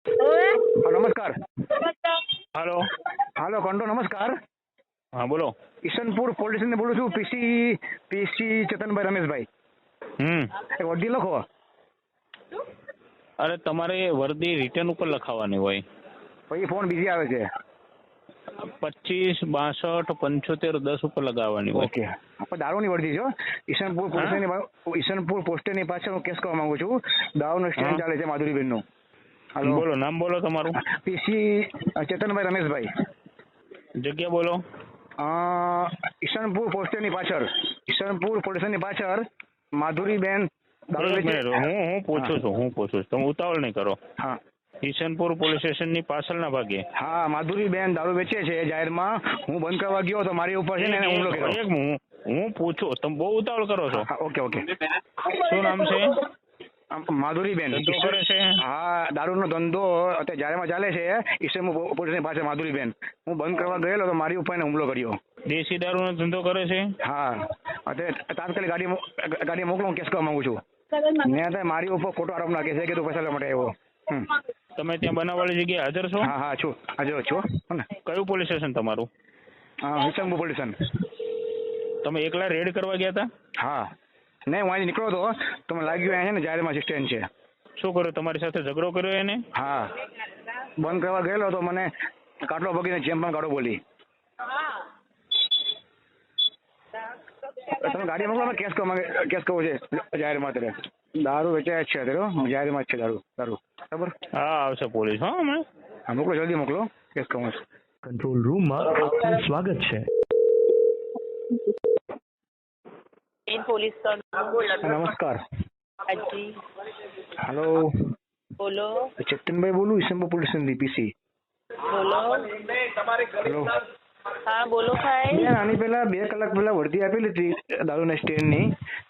નમસ્કાર. હાલો. હાલો કંટો નમસ્કાર. હા બોલો. ઈશનપુર પોલીસ સ્ટેશન બોલું છું. પીસી ચેતનભાઈ રમેશભાઈ. એક વડી લખો. અરે તમારે વર્દી રિટર્ન ઉપર લખાવવાની હોય. પછી ફોન બીજી આવે છે. 25 62 75 10 ઉપર લગાવવાની હોય. ઓકે. આપણે દારૂની વર્દી છો. ઈશનપુર પોસ્ટની પાછળ હું કેસ કરવા માંગુ છું. દારૂનો સ્ટેન્ડ ચાલે છે માધુરીબેનનું. હાલો. બોલો નામ બોલો તમારું. પીસી ચેતનભાઈ રમેશભાઈ. જગ્યા બોલો. ઈશનપુર પોસ્ટની પાછળ, ઈશનપુર પોલીસ સ્ટેશનની પાછળ માધુરીબેન દારૂ એક મિનિટ, હું પૂછું છું તમે ઉતાવળ નહીં કરો. હા. ઈશનપુર પોલીસ સ્ટેશનની પાછળના ભાગે. હા, માધુરીબેન દારૂ વેચે છે જાહેરમાં. હું બંધ કરવા ગયો તો મારી ઉપર છે ને એને હુમલો કર્યો. હું પૂછું, તમે બહુ ઉતાવળ કરો છો. હા, ઓકે. શું નામ છે? માધુરીબેન. ધંધો કરે છે? હા, દારૂનો ધંધો અત્યારે જાહેરમાં ચાલે છે. ઈશનપુર પોલીસની પાસે માધુરીબેન. હું બંધ કરવા ગયેલો તો મારી ઉપર એને હુમલો કર્યો. દેશી દારૂનો ધંધો કરે છે? હા, અત્યારે તાત્કાલિક ગાડી મોકલો, હું કેસ કરવા માંગુ છું. ને મારી ઉપર ખોટો આરોપ નાખે છે કે તું પૈસા લેવા માટે આવ્યો. તમે ત્યાં બનાવવાળી જગ્યાએ હાજર છો? હા છું, હાજર છું. કયું પોલીસ સ્ટેશન તમારું? Isanpur police station. તમે એકલા રેડ કરવા ગયા હતા? હા, નહીં હું અહીંથી નીકળ્યો હતો તો મને લાગ્યું અહીંયા છે ને જાહેરમાં સ્ટેન્ડ છે. શું કર્યું, તમારી સાથે ઝઘડો કર્યો એને? હા, બંધ કરવા ગયેલો તો મને કાટલો પકડીને જેમ પણ કાઢો બોલી. તમે ગાડી મોકલો, કેસ કરવો છે જાહેરમાં. અત્યારે દારૂ વેચાય જ છે, અત્યારે જાહેરમાં જ છે દારૂ. બરાબર? હા, આવશે પોલીસ. હા, હમણાં. હા, મોકલો, જલ્દી મોકલો, કેસ કરવો છે. કંટ્રોલ રૂમમાં આપનું સ્વાગત છે. પોલીસ નમસ્કાર. હાજી હેલો, બોલો. ચેતનભાઈ બોલું, ઈશનપુર પોલીસ સ્ટેશનથી પીસી. બોલો. હેલો. હા બોલો ભાઈ. બેન, આની પહેલા 2 કલાક પહેલા વર્દી આપેલી હતી દારૂના સ્ટેન્ડની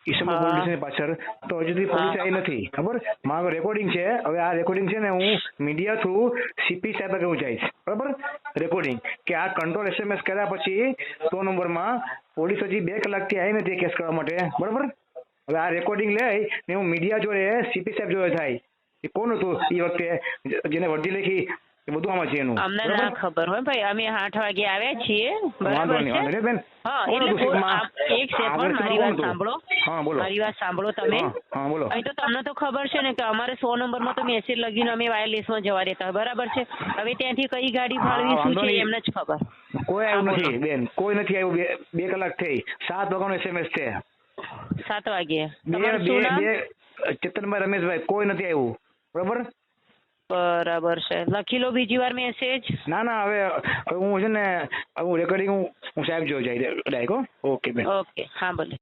ઈશનપુર પોલીસ સ્ટેશનની પાછળ. તો હજુ સુધી પોલીસ આવી નથી. ખબર? મારું રેકોર્ડિંગ છે. હવે આ રેકોર્ડિંગ છે ને હું મીડિયા થ્રુ સીપી સાહેબ આગળ હું જઈશ. બરાબર? રેકોર્ડિંગ કે આ કંટ્રોલ SMS કર્યા પછી 100 નંબરમાં પોલીસ હજી 2 કલાકથી આવી નથી કેસ કરવા માટે. બરાબર? હવે આ રેકોર્ડિંગ લઈ ને હું મીડિયા જોડે સીપી સાહેબ જોડે થાય એ કોણ હતું એ વખતે જેને વર્દી લખી એ બધું આમાં છે એનું. અમને ના ખબર હોય ભાઈ, અમે 8 વાગે આવ્યા છીએ. વાંધો બરાબર નહીં છે. બેન. હા, કોણ એટલે હતું સીટમાં? એક સેકન્ડ મારી વાત સાંભળો. હા, બોલો. મારી વાત સાંભળો તમે. હા, બોલો. અહીં તો તમને તો ખબર છે ને કે અમારે 100 નંબરમાં તો મેસેજ લગીને અમે વાયરલેસમાં જવા દેતા. બરાબર છે? હવે ત્યાંથી કઈ ગાડી ફાળવી શું છે એમને જ ખબર. કોઈ આવ્યું નથી બેન, કોઈ નથી આવ્યું. 2 કલાક થઈ. 7 વાગ્યાનો SMS છે. 7 વાગે. તમારું શું નામ? ચેતનભાઈ રમેશભાઈ. કોઈ નથી આવ્યું. બરાબર? બરાબર છે. લખી લો બીજી વાર મેસેજ. ના, હવે હું છે ને હું રેકોર્ડિંગ હું સાહેબ જોઈ જાય ડાયરેક્ટ. ઓકે બેન. ઓકે, હા ભલે.